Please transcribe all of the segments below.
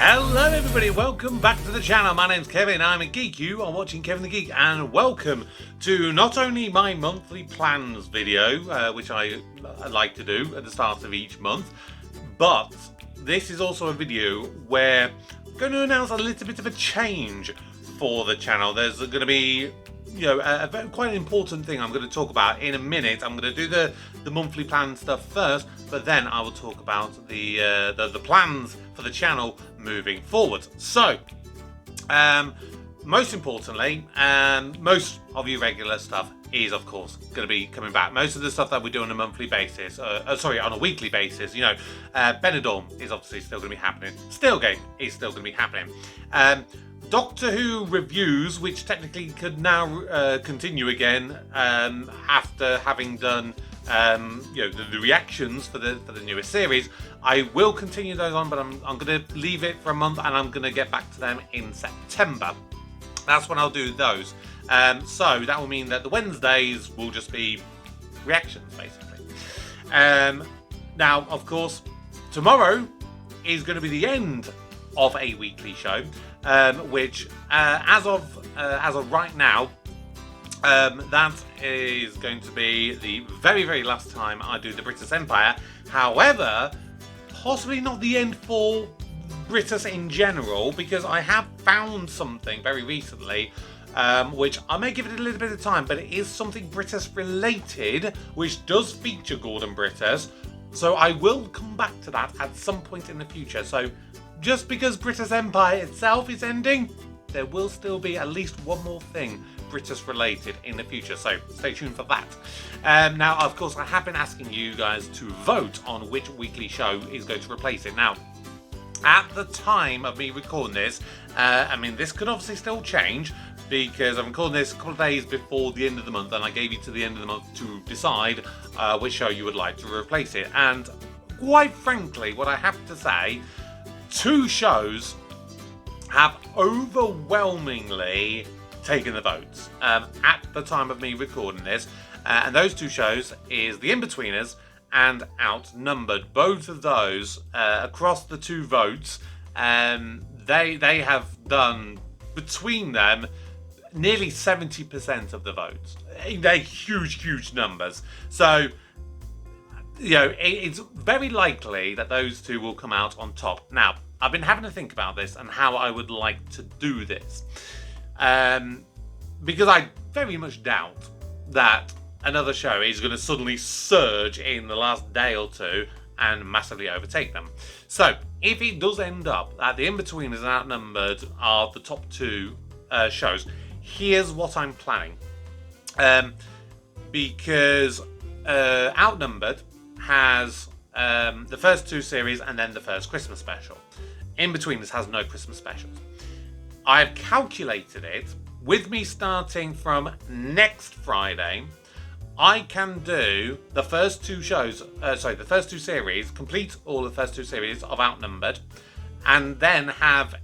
Hello everybody, welcome back to the channel. My name's Kevin, I'm a geek. You are watching Kevin the Geek, and welcome to not only my monthly plans video, which I like to do at the start of each month, but this is also a video where I'm going to announce a little bit of a change for the channel. There's going to be quite an important thing I'm going to talk about in a minute. I'm going to do the monthly plan stuff first, but then I will talk about the plans for the channel moving forward. So, most importantly, most of your regular stuff is of course going to be coming back. Most of the stuff that we do on a monthly basis, on a weekly basis, Benidorm is obviously still going to be happening. Stillgate is still going to be happening. Doctor Who reviews, which technically could now continue again after having done the reactions for the newest series. I will continue those on, but I'm going to leave it for a month, and I'm going to get back to them in September. That's when I'll do those. So that will mean that the Wednesdays will just be reactions, basically. Now, of course, tomorrow is going to be the end of a weekly show, which as of right now, that is going to be the very, very last time I do the British Empire. However, possibly not the end for British in general, because I have found something very recently, which I may give it a little bit of time, but it is something British related, which does feature Gordon British. So I will come back to that at some point in the future. So just because British Empire itself is ending, there will still be at least one more thing British related in the future, so stay tuned for that. Now, of course, I have been asking you guys to vote on which weekly show is going to replace it. Now, at the time of me recording this, this could obviously still change, because I'm recording this a couple of days before the end of the month, and I gave you to the end of the month to decide which show you would like to replace it. And quite frankly, what I have to say, two shows have overwhelmingly taken the votes at the time of me recording this, and those two shows is The In-Betweeners and Outnumbered. Both of those, across the two votes, they have done between them nearly 70% of the votes. They're huge numbers. So, it's very likely that those two will come out on top. Now, I've been having to think about this and how I would like to do this. Because I very much doubt that another show is going to suddenly surge in the last day or two and massively overtake them. So, if it does end up that The In-Betweeners and Outnumbered are the top two shows, here's what I'm planning. Because Outnumbered has the first two series and then the first Christmas special. In-Betweeners has no Christmas specials. I've calculated it. With me starting from next Friday, I can do the first two shows, the first two series, complete all the first two series of Outnumbered, and then have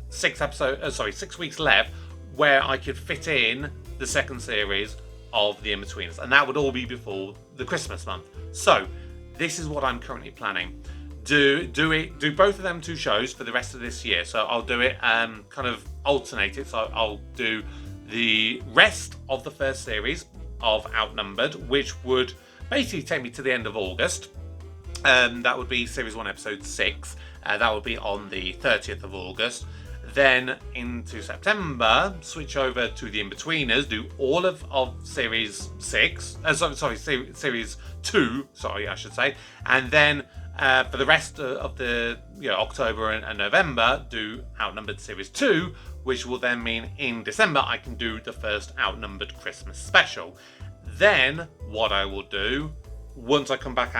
6 weeks left where I could fit in the second series of The In-Betweeners, and that would all be before the Christmas month. So this is what I'm currently planning. Do both of them two shows for the rest of this year. So I'll do it kind of alternate it. So I'll do the rest of the first series of Outnumbered, which would basically take me to the end of August. That would be series 1 episode 6. That would be on the 30th of August. Then into September, switch over to The In-Betweeners, do all of series 6. Series 2. I should say, and then. For the rest of the October and November, do Outnumbered Series 2, which will then mean in December I can do the first Outnumbered Christmas special. Then what I will do, once I come back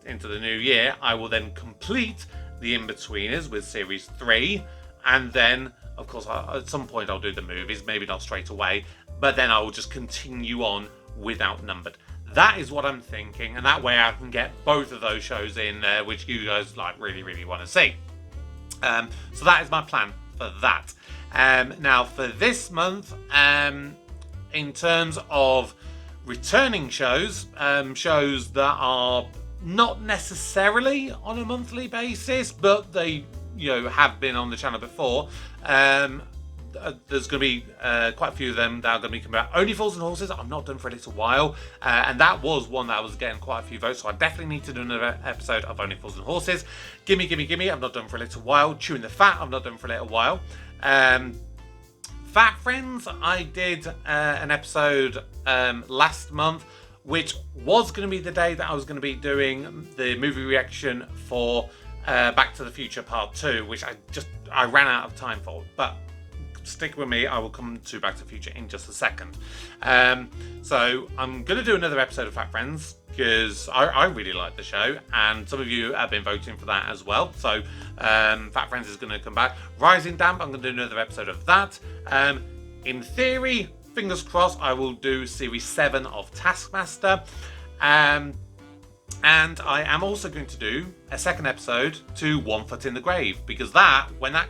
into the new year, I will then complete The In-Betweeners with Series 3, and then, of course, at some point I'll do the movies, maybe not straight away, but then I will just continue on with Outnumbered. That is what I'm thinking, and that way I can get both of those shows in there, which you guys really want to see. So that is my plan for that. Now for this month, in terms of returning shows, shows that are not necessarily on a monthly basis, but they have been on the channel before. There's going to be quite a few of them that are going to be coming out. Only Fools and Horses, I've not done for a little while, and that was one that was getting quite a few votes, so I definitely need to do another episode of Only Fools and Horses. Gimme, I've not done for a little while. Chewing the Fat, I've not done for a little while. Fat Friends, I did an episode last month, which was going to be the day that I was going to be doing the movie reaction for Back to the Future Part 2, which I ran out of time for, but stick with me, I will come to Back to the Future in just a second. So I'm going to do another episode of Fat Friends, because I really like the show, and some of you have been voting for that as well. So Fat Friends is going to come back. Rising Damp, I'm going to do another episode of that. In theory, fingers crossed, I will do Series 7 of Taskmaster. And I am also going to do a second episode to One Foot in the Grave, because when that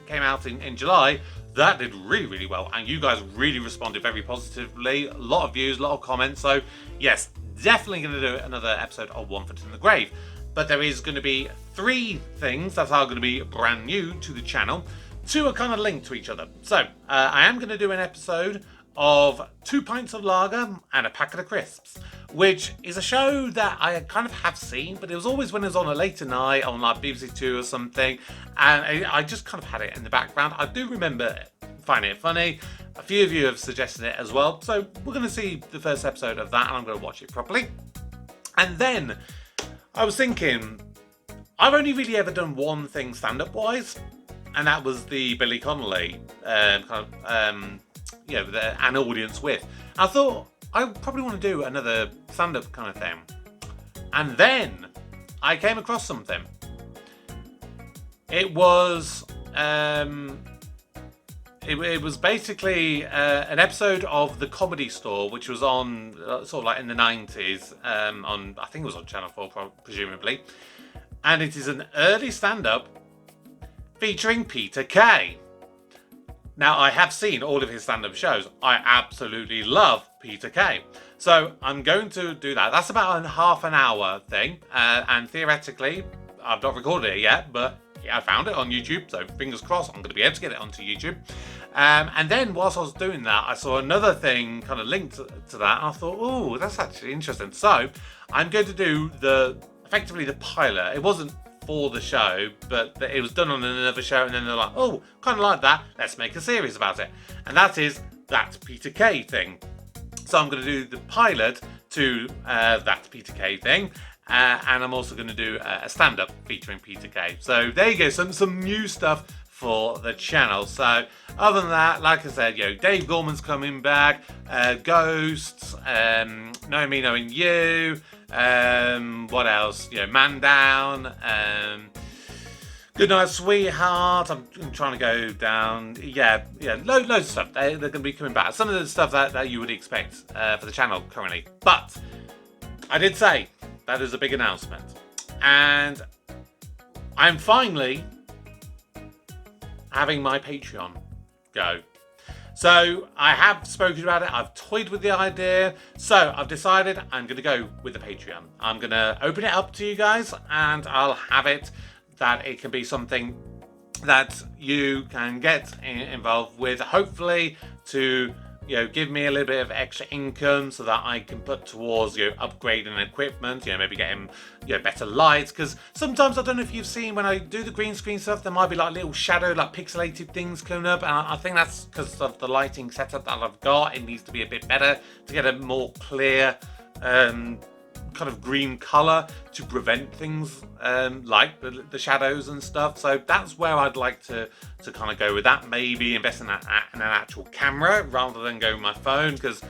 came out in July, that did really, really well, and you guys really responded very positively. A lot of views, a lot of comments. So yes, definitely going to do another episode of One Foot in the Grave. But there is going to be 3 things that are going to be brand new to the channel. 2 are kind of linked to each other. So I am going to do an episode of 2 pints of lager and a packet of crisps, which is a show that I kind of have seen, but it was always when it was on a later night on like BBC 2 or something, and I just kind of had it in the background. I do remember finding it funny. A few of you have suggested it as well, so we're going to see the first episode of that, and I'm going to watch it properly. And then I was thinking, I've only really ever done one thing stand-up wise, and that was the Billy Connolly an audience with. I thought I probably want to do another stand-up kind of thing. And then I came across something. It was it was basically an episode of The Comedy Store, which was on sort of like in the 90s, on, I think it was on Channel 4 presumably. And it is an early stand-up featuring Peter Kay. Now, I have seen all of his stand-up shows. I absolutely love Peter Kay. So I'm going to do that. That's about a half an hour thing. And theoretically, I've not recorded it yet, but yeah, I found it on YouTube. So fingers crossed, I'm going to be able to get it onto YouTube. And then whilst I was doing that, I saw another thing kind of linked to that. And I thought, oh, that's actually interesting. So I'm going to do effectively the pilot. It wasn't for the show, but it was done on another show, and then they're like, oh, kind of like that, let's make a series about it. And that is that Peter Kay thing. So I'm going to do the pilot to that Peter Kay thing, and I'm also going to do a stand-up featuring Peter Kay. So there you go, some new stuff for the channel. So other than that, like I said, Dave Gorman's coming back, Ghosts, Knowing Me, Knowing You, what else? Man Down, Goodnight Sweetheart. I'm trying to go down. Yeah, loads of stuff. They're going to be coming back. Some of the stuff that you would expect for the channel currently. But I did say that is a big announcement, and I'm finally having my Patreon go. So I have spoken about it, I've toyed with the idea, so I've decided I'm going to go with the Patreon. I'm going to open it up to you guys, and I'll have it that it can be something that you can get involved with, hopefully to give me a little bit of extra income so that I can put towards upgrading equipment, maybe getting better lights, because sometimes, I don't know if you've seen, when I do the green screen stuff, there might be like little shadow, like pixelated things coming up, and I think that's because of the lighting setup that I've got. It needs to be a bit better to get a more clear kind of green colour to prevent things like the shadows and stuff. So that's where I'd like to kind of go with that. Maybe invest in an actual camera rather than go with my phone, because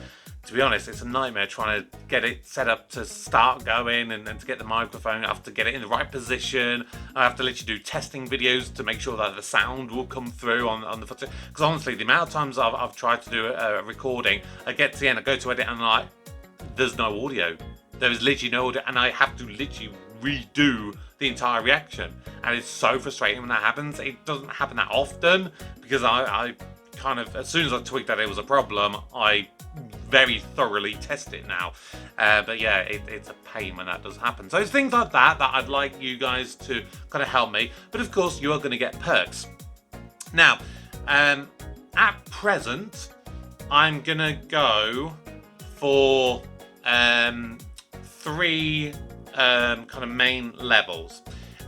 to be honest, it's a nightmare trying to get it set up to start going, and to get the microphone. I have to get it in the right position. I have to literally do testing videos to make sure that the sound will come through on the footage. Because honestly, the amount of times I've tried to do a recording, I get to the end, I go to edit, and I'm like, there's no audio. There is literally no audio, and I have to literally redo the entire reaction. And it's so frustrating when that happens. It doesn't happen that often, because I kind of, as soon as I twigged that it was a problem, I very thoroughly test it now. But yeah, it's a pain when that does happen. So it's things like that I'd like you guys to kind of help me. But of course, you are going to get perks. Now, at present, I'm going to go for 3 kind of main levels.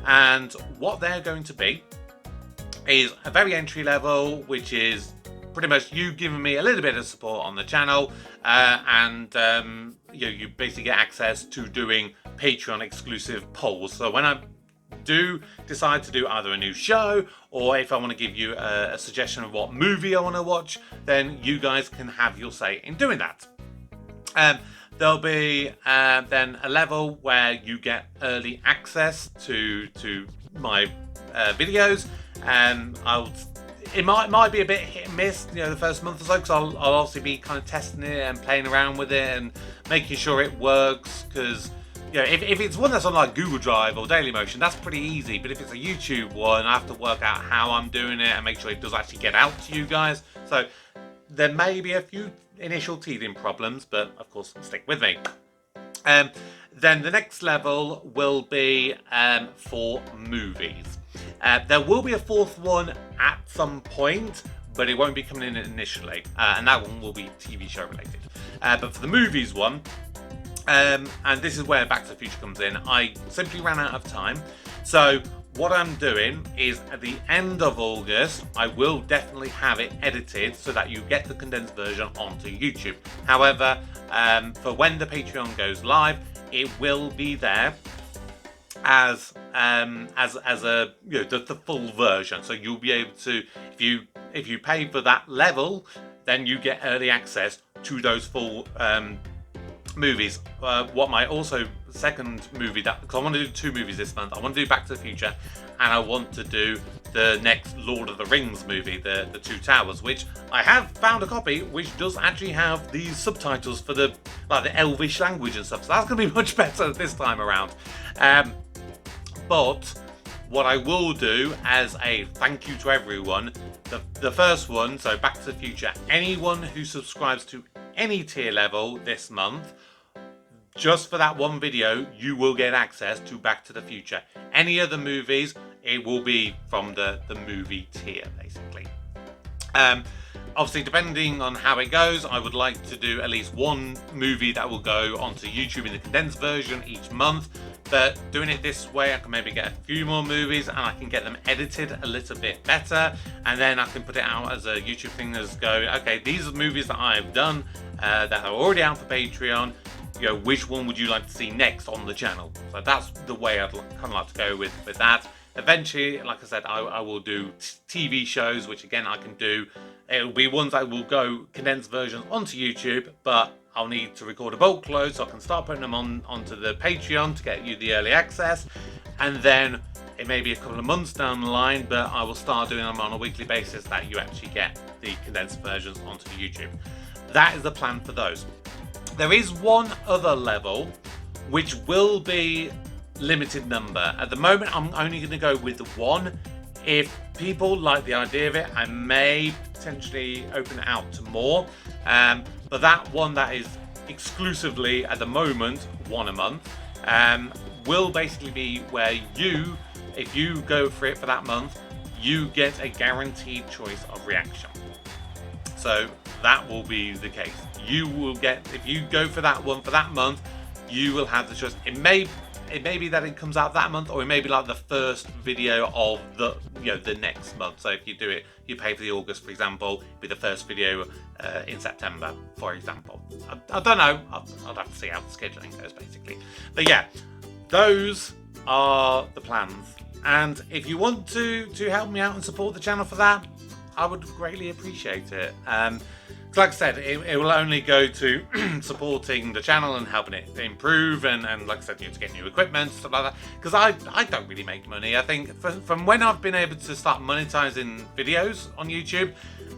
And what they're going to be is a very entry level, which is pretty much you giving me a little bit of support on the channel, and you basically get access to doing Patreon exclusive polls. So when I do decide to do either a new show, or if I want to give you a suggestion of what movie I want to watch, then you guys can have your say in doing that. There'll be then a level where you get early access to my videos. It might be a bit hit and miss, the first month or so, because I'll obviously be kind of testing it and playing around with it and making sure it works. Because if it's one that's on like Google Drive or Dailymotion, that's pretty easy. But if it's a YouTube one, I have to work out how I'm doing it and make sure it does actually get out to you guys. So there may be a few initial teething problems, but of course, stick with me. Then the next level will be for movies. There will be a 4th one at some point, but it won't be coming in initially, and that one will be TV show related. But for the movies one, and this is where Back to the Future comes in, I simply ran out of time. So what I'm doing is at the end of August, I will definitely have it edited so that you get the condensed version onto YouTube. However, for when the Patreon goes live, it will be there as a the full version. So you'll be able to, if you pay for that level, then you get early access to those full movies. What my also second movie, because I want to do 2 movies this month. I want to do Back to the Future, and I want to do the next Lord of the Rings movie, the Two Towers, which I have found a copy which does actually have these subtitles for the Elvish language and stuff. So that's going to be much better this time around. But what I will do as a thank you to everyone, the first one, so Back to the Future, anyone who subscribes to any tier level this month, just for that one video, you will get access to Back to the Future. Any other movies, it will be from the movie tier, basically. Obviously, depending on how it goes, I would like to do at least one movie that will go onto YouTube in the condensed version each month. But doing it this way, I can maybe get a few more movies and I can get them edited a little bit better. And then I can put it out as a YouTube thing as go, okay, these are movies that I've done that are already out for Patreon. Which one would you like to see next on the channel? So that's the way I'd kind of like to go with that. Eventually, like I said, I will do TV shows, which again I can do. It will be ones that will go condensed versions onto YouTube, but I'll need to record a bulk load so I can start putting them onto the Patreon to get you the early access. And then it may be a couple of months down the line, but I will start doing them on a weekly basis that you actually get the condensed versions onto the YouTube. That is the plan for those. There is one other level which will be limited number. At the moment, I'm only going to go with one. If people like the idea of it, I may potentially open it out to more. But that one that is exclusively at the moment one a month will basically be where you, if you go for it for that month, you get a guaranteed choice of reaction. So that will be the case. You will get, if you go for that one for that month, you will have the choice. It may be that it comes out that month, or it may be like the first video of the next month. So if you do it, you pay for the August, for example, it'll be the first video in September, for example. I don't know. I'll have to see how the scheduling goes, basically. But yeah, those are the plans. And if you want to help me out and support the channel for that, I would greatly appreciate it. Like I said, it will only go to supporting the channel and helping it improve, and like I said, to get new equipment, stuff like that. Because I don't really make money. I think from when I've been able to start monetizing videos on YouTube,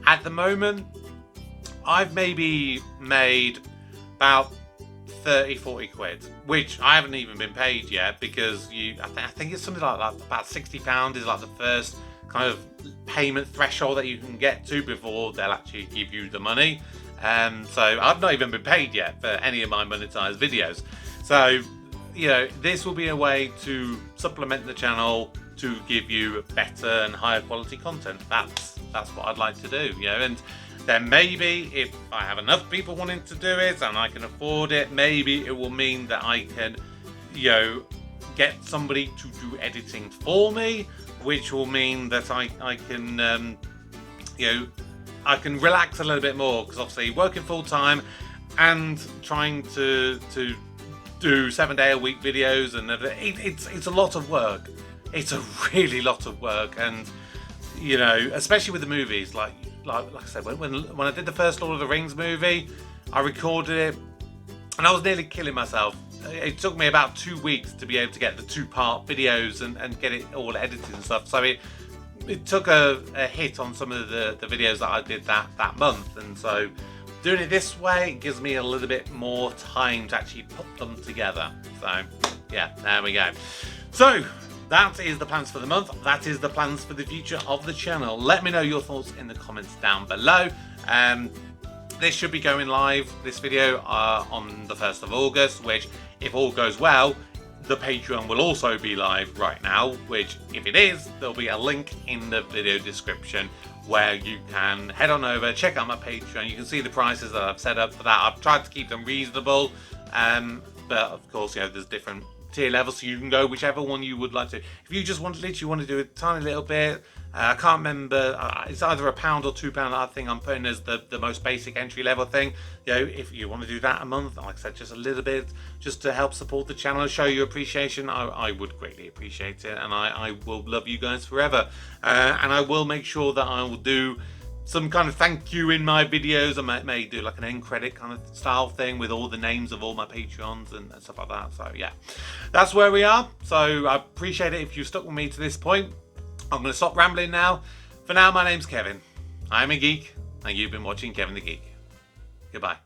at the moment, I've maybe made about 30-40 quid, which I haven't even been paid yet, because I think it's something like that. About £60 is like the first kind of payment threshold that you can get to before they'll actually give you the money. So I've not even been paid yet for any of my monetized videos. So, you know, this will be a way to supplement the channel to give you better and higher quality content. That's what I'd like to do, you know. And then maybe if I have enough people wanting to do it and I can afford it, maybe it will mean that I can, you know, get somebody to do editing for me, which will mean that I can, you know, I can relax a little bit more, because obviously working full time and trying to do 7-day-a-week videos, and it's a lot of work. It's a really lot of work, and you know, especially with the movies, like I said, when I did the first Lord of the Rings movie, I recorded it, and I was nearly killing myself. It took me about 2 weeks to be able to get the 2-part videos and get it all edited and stuff. So it took a hit on some of the videos that I did that month, and so doing it this way gives me a little bit more time to actually put them together. So yeah, there we go. So that is the plans for the month. That is the plans for the future of the channel. Let me know your thoughts in the comments down below. This should be going live, this video, on the 1st of August, which, if all goes well, the Patreon will also be live right now, which, if it is, there'll be a link in the video description where you can head on over, check out my Patreon. You can see the prices that I've set up for that. I've tried to keep them reasonable, but of course, you know, there's different tier levels, so you can go whichever one you would like to. If you just literally want to do a tiny little bit, I can't remember, it's either £1 or £2 I think I'm putting as the most basic entry level thing. You know, if you want to do that a month, like I said, just a little bit, just to help support the channel and show your appreciation, I would greatly appreciate it, and I will love you guys forever. And I will make sure that I will do some kind of thank you in my videos. I may do like an end credit kind of style thing with all the names of all my Patreons and stuff like that. So yeah, that's where we are. So I appreciate it if you stuck with me to this point. I'm going to stop rambling now. For now, my name's Kevin. I'm a geek, and you've been watching Kevin the Geek. Goodbye.